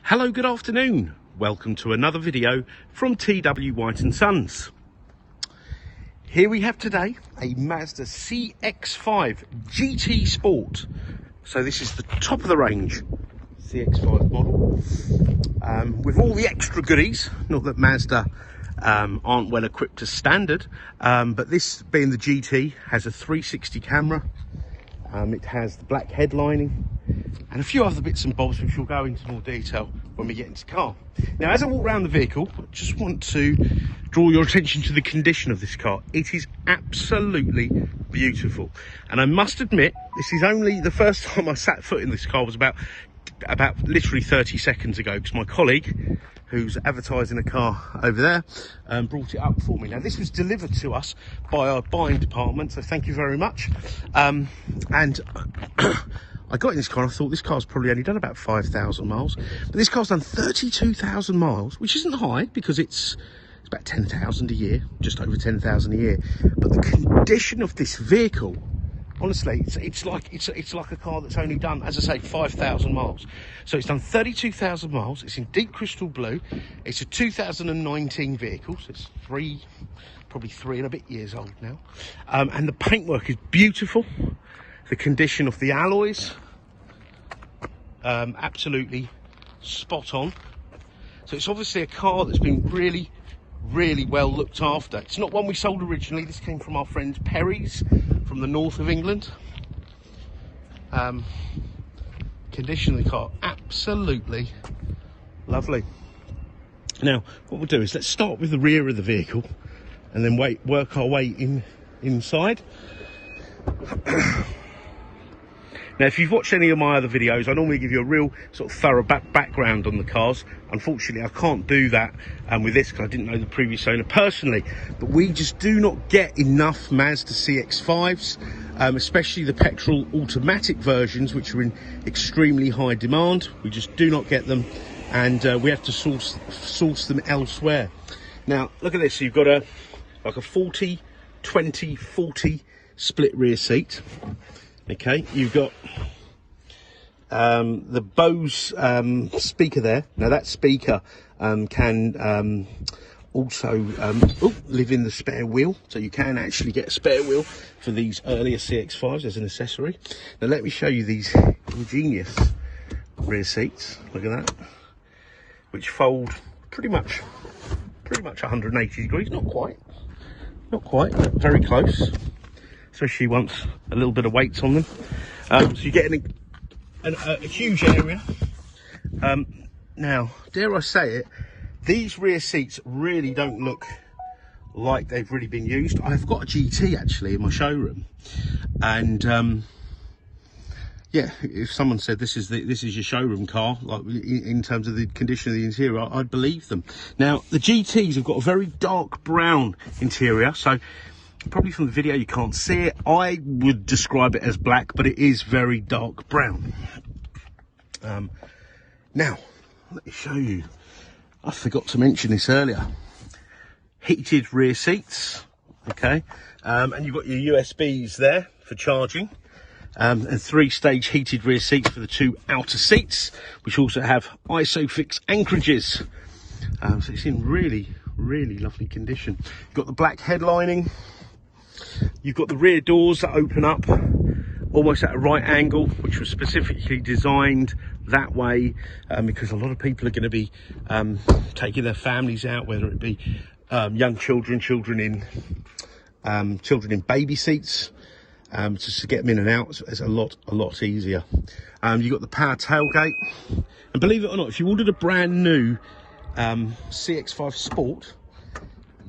Hello, good afternoon. Welcome to another video from TW White & Sons. Here we have today a Mazda CX-5 GT Sport. So this is the top of the range CX-5 model with all the extra goodies. Not that Mazda aren't well equipped as standard, but this being the GT has a 360 camera. It has the black headlining and a few other bits and bobs which we'll go into more detail when we get into the car. Now, as I walk around the vehicle, I just want to draw your attention to the condition of this car. It is absolutely beautiful, and I must admit, this is only the first time I sat foot in this car was about literally 30 seconds ago, because my colleague who's advertising a car over there brought it up for me. Now, this was delivered to us by our buying department, so thank you very much. And I got in this car and I thought this car's probably only done about 5,000 miles, but this car's done 32,000 miles, which isn't high because it's about 10,000 a year, just over 10,000 a year. But the condition of this vehicle, honestly, it's like a car that's only done, as I say, 5,000 miles. So it's done 32,000 miles. It's in deep crystal blue. It's a 2019 vehicle, so it's probably three and a bit years old now. And the paintwork is beautiful. The condition of the alloys, absolutely spot on. So it's obviously a car that's been really well looked after. It's not one we sold originally. This came from our friends Perry's from the north of England. Condition of the car, absolutely lovely. Now, what we'll do is let's start with the rear of the vehicle and then work our way inside. Now, if you've watched any of my other videos, I normally give you a real sort of thorough background on the cars. Unfortunately, I can't do that with this because I didn't know the previous owner personally. But we just do not get enough Mazda CX-5s, especially the petrol automatic versions, which are in extremely high demand. We just do not get them, and we have to source them elsewhere. Now, look at this. So you've got a 40-20-40 split rear seat. Okay, you've got the BOSE speaker there. Now that speaker can also live in the spare wheel, so you can actually get a spare wheel for these earlier CX-5s as an accessory. Now let me show you these ingenious rear seats. Look at that, which fold pretty much 180 degrees. Not quite, but very close. Especially once a little bit of weight's on them. So you're getting a huge area. Now, dare I say it, these rear seats really don't look like they've really been used. I've got a GT actually in my showroom, and yeah, if someone said this is your showroom car, like in terms of the condition of the interior, I'd believe them. Now, the GTs have got a very dark brown interior, so probably from the video you can't see it. I would describe it as black, but it is very dark brown. Now, let me show you. I forgot to mention this earlier. Heated rear seats, okay, and you've got your USBs there for charging, and 3-stage heated rear seats for the 2 outer seats, which also have ISOFIX anchorages. So it's in really lovely condition. You've got the black headlining. You've got the rear doors that open up almost at a right angle, which was specifically designed that way because a lot of people are going to be taking their families out, whether it be young children in baby seats, just to get them in and out. It's a lot easier. You've got the power tailgate, and believe it or not, if you ordered a brand new CX-5 Sport,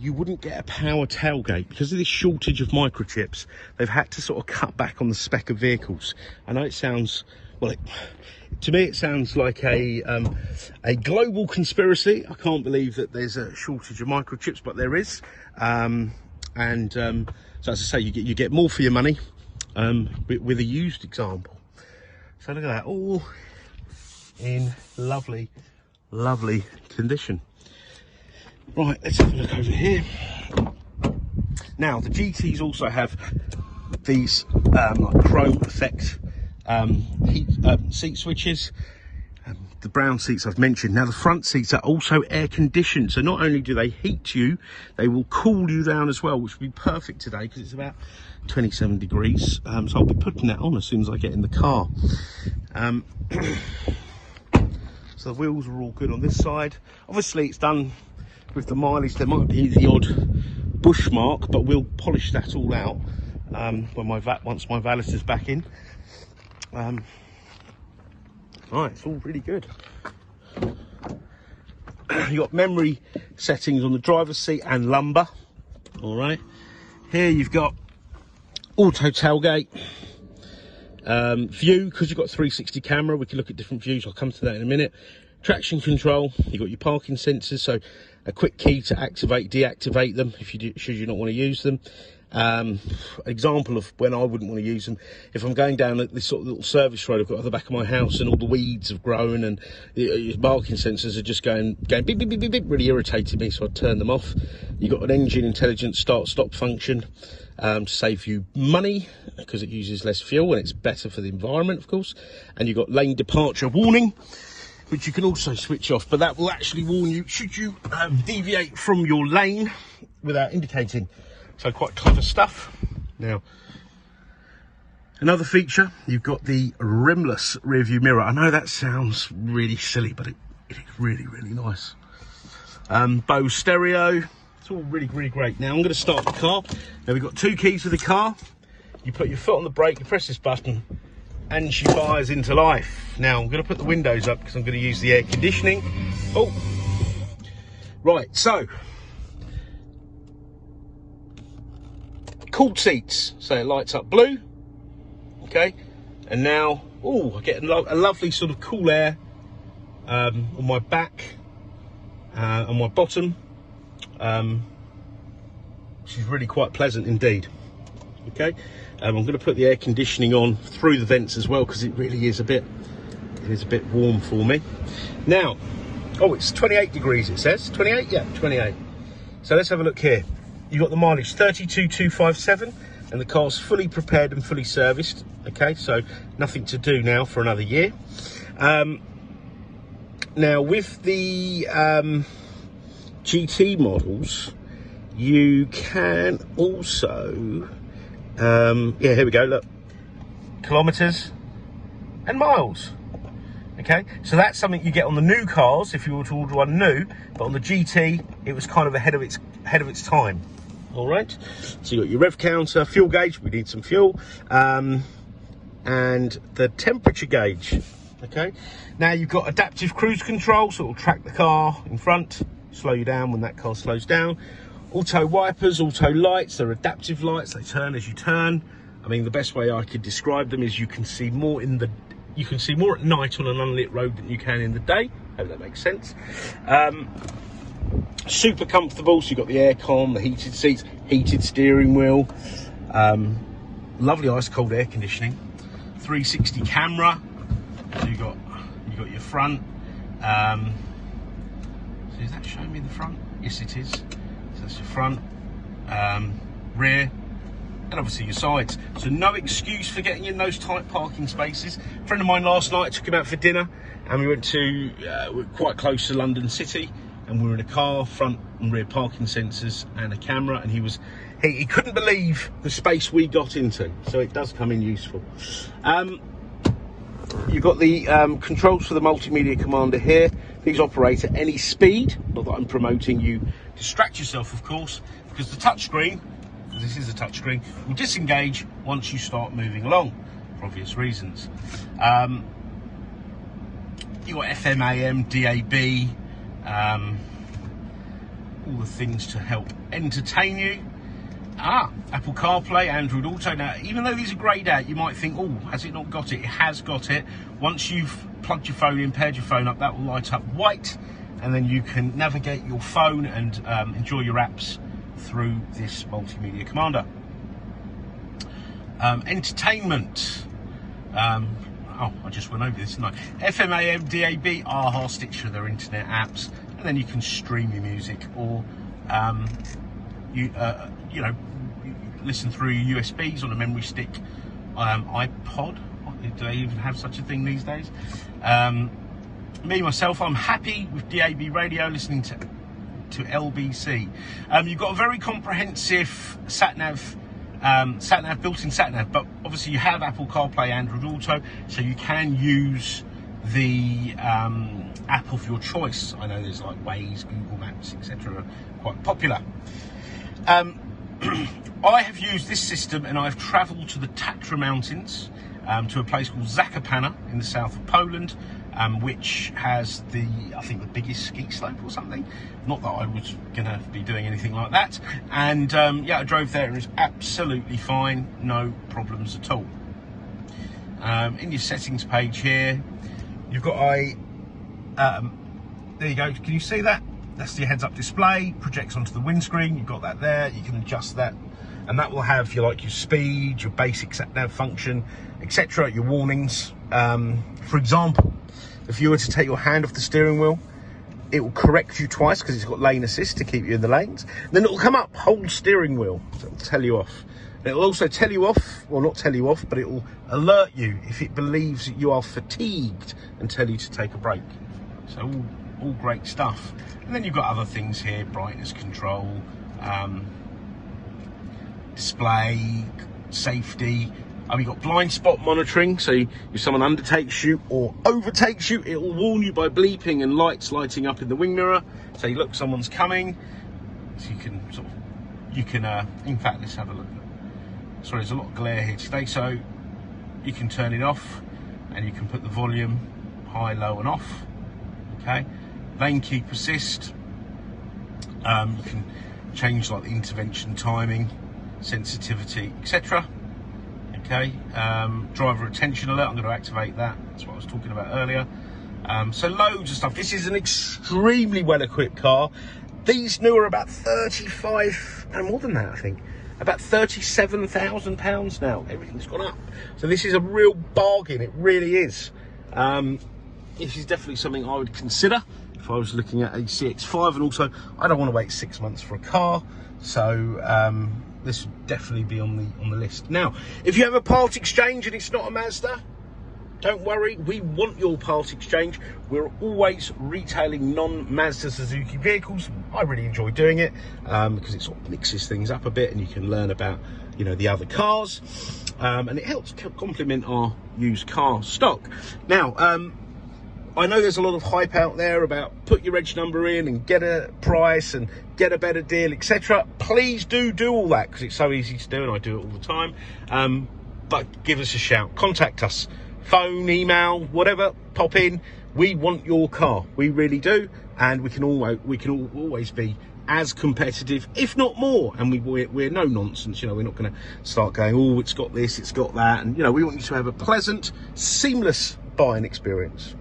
you wouldn't get a power tailgate because of this shortage of microchips. They've had to sort of cut back on the spec of vehicles. I know it sounds, well, to me it sounds like a global conspiracy. I can't believe that there's a shortage of microchips, but there is. So as I say, you get more for your money with a used example. So look at that, all in lovely condition. Right, let's have a look over here. Now, the GTs also have these like chrome effect seat switches. The brown seats I've mentioned. Now the front seats are also air conditioned, so not only do they heat you, they will cool you down as well, which would be perfect today because it's about 27 degrees. So I'll be putting that on as soon as I get in the car. So the wheels are all good on this side. Obviously it's done with the mileage. There might be the odd bush mark, but we'll polish that all out once my valet is back in. Right, it's all really good. You got memory settings on the driver's seat and lumbar. All right. Here you've got auto tailgate view, because you've got 360 camera. We can look at different views. I'll come to that in a minute. Traction control. You've got your parking sensors, so a quick key to activate, deactivate them if you should you not want to use them. Example of when I wouldn't want to use them: if I'm going down this sort of little service road I've got at the back of my house and all the weeds have grown and your parking sensors are just going beep, beep, beep, beep, beep, really irritated me, so I'd turn them off. You've got an engine intelligent start-stop function to save you money because it uses less fuel and it's better for the environment, of course. And you've got lane departure warning, which you can also switch off, but that will actually warn you should you deviate from your lane without indicating. So quite clever stuff. Now, another feature, you've got the rimless rear view mirror. I know that sounds really silly, but it is really, really nice. BOSE stereo. It's all really, really great. Now I'm going to start the car. Now we've got two keys to the car. You put your foot on the brake, you press this button, and she fires into life. Now I'm going to put the windows up because I'm going to use the air conditioning. Oh, right. So, cooled seats, so it lights up blue. Okay, and now, oh, I get a lovely sort of cool air on my back, on my bottom, which is really quite pleasant indeed. Okay, I'm going to put the air conditioning on through the vents as well because it really is a bit warm for me. Now, oh, it's 28 degrees. It says 28. Yeah, 28. So let's have a look here. You've got the mileage 32,257 and the car's fully prepared and fully serviced. Okay, so nothing to do now for another year. Now with the GT models, you can also yeah, here we go, look, kilometers and miles. Okay, so that's something you get on the new cars if you were to order one new, but on the GT it was kind of ahead of its time. All right, so you got your rev counter, fuel gauge, we need some fuel, and the temperature gauge. Okay, now you've got adaptive cruise control, so it'll track the car in front, slow you down when that car slows down. Auto wipers, auto lights, they're adaptive lights, they turn as you turn. I mean, the best way I could describe them is you can see more at night on an unlit road than you can in the day. Hope that makes sense. Super comfortable, so you've got the aircon, the heated seats, heated steering wheel, lovely ice cold air conditioning, 360 camera, so you've got your front. So is that showing me the front? Yes, it is. So that's your front, rear, and obviously your sides. So no excuse for getting in those tight parking spaces. A friend of mine last night took him out for dinner, and we went to we're quite close to London City. And we were in a car, front and rear parking sensors and a camera, and he couldn't believe the space we got into. So it does come in useful. You've got the controls for the multimedia commander here. These operate at any speed. Not that I'm promoting you distract yourself, of course, because the touchscreen, this is a touchscreen, will disengage once you start moving along, for obvious reasons. You've got FM, AM, DAB, all the things to help entertain you. Apple CarPlay, Android Auto. Now, even though these are greyed out, you might think, oh, has it not got it? It has got it. Once you've plugged your phone in, paired your phone up, that will light up white, and then you can navigate your phone and enjoy your apps through this multimedia commander. Entertainment. Oh, I just went over this, didn't I? FM, AM, DAB, AHA, Stitcher, their internet apps, and then you can stream your music or you know, listen through USBs on a memory stick, iPod. Do they even have such a thing these days? me myself, I'm happy with DAB radio, listening to LBC. You've got a very comprehensive sat nav, built-in sat nav, but obviously you have Apple CarPlay, Android Auto, so you can use the app of your choice. I know there's like Waze, Google Maps, etc., quite popular. I have used this system and I've travelled to the Tatra Mountains, to a place called Zakopane in the south of Poland, which has I think the biggest ski slope or something. Not that I was going to be doing anything like that. And yeah, I drove there and it was absolutely fine, no problems at all. In your settings page here, you've got there you go, can you see that? That's your heads-up display, projects onto the windscreen. You've got that there, you can adjust that, and that will have your speed, your basic sat nav function, etc., your warnings. For example, if you were to take your hand off the steering wheel, it will correct you twice because it's got lane assist to keep you in the lanes. Then it will come up, hold steering wheel, so it'll tell you off. And it will also tell you off, well, not tell you off, but it will alert you if it believes that you are fatigued and tell you to take a break. So all great stuff. And then you've got other things here, brightness control, display, safety. You've got blind spot monitoring, so if someone undertakes you or overtakes you, it will warn you by bleeping and lights lighting up in the wing mirror. So you look, someone's coming, so you can in fact, let's have a look. Sorry, there's a lot of glare here today, so you can turn it off and you can put the volume high, low and off. Okay, lane keep assist. You can change like the intervention timing, sensitivity, etc. Okay, driver attention alert, I'm going to activate that. That's what I was talking about earlier. So loads of stuff. This is an extremely well equipped car. These new are about 35, and more than that I think, about £37,000 now. Everything's gone up. So this is a real bargain, it really is. This is definitely something I would consider if I was looking at a CX-5, and also I don't want to wait 6 months for a car, so this would definitely be on the list. Now, if you have a part exchange and it's not a Mazda, don't worry, we want your part exchange. We're always retailing non-Mazda Suzuki vehicles. I really enjoy doing it because it sort of mixes things up a bit and you can learn about, the other cars, and it helps complement our used car stock. Now, I know there's a lot of hype out there about put your reg number in and get a price and get a better deal, etc. Please do all that because it's so easy to do and I do it all the time. But give us a shout, contact us, phone, email, whatever, pop in. We want your car, we really do, and we can always be as competitive, if not more. And we're no nonsense, we're not going to start going, oh, it's got this, it's got that, and we want you to have a pleasant, seamless buying experience.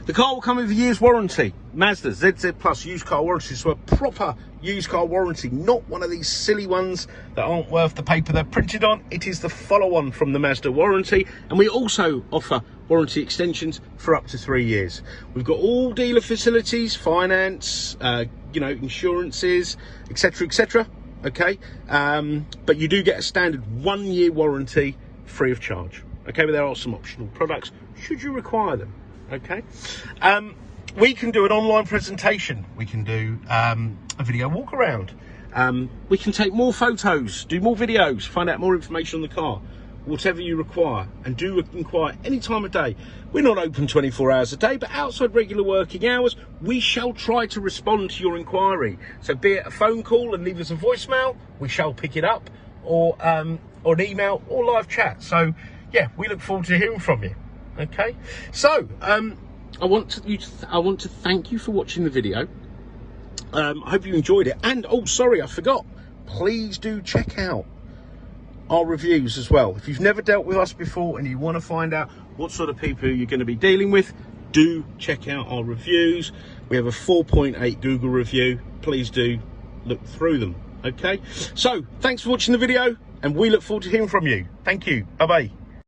The car will come with a year's warranty. Mazda ZZ Plus used car warranty, so a proper used car warranty, not one of these silly ones that aren't worth the paper they're printed on. It is the follow-on from the Mazda warranty, and we also offer warranty extensions for up to 3 years. We've got all dealer facilities, finance, insurances, etc. Okay, but you do get a standard 1 year warranty free of charge. Okay, but there are some optional products should you require them. Okay, we can do an online presentation, we can do a video walk around, we can take more photos, do more videos, find out more information on the car, whatever you require, and do inquire any time of day. We're not open 24 hours a day, but outside regular working hours we shall try to respond to your inquiry. So be it a phone call and leave us a voicemail, we shall pick it up, or an email or live chat. So yeah, we look forward to hearing from you. Okay, so I want to thank you for watching the video. I hope you enjoyed it, and oh sorry, I forgot, please do check out our reviews as well. If you've never dealt with us before and you want to find out what sort of people you're going to be dealing with, do check out our reviews. We have a 4.8 Google review. Please do look through them. Okay, so thanks for watching the video and we look forward to hearing from you. Thank you, bye bye.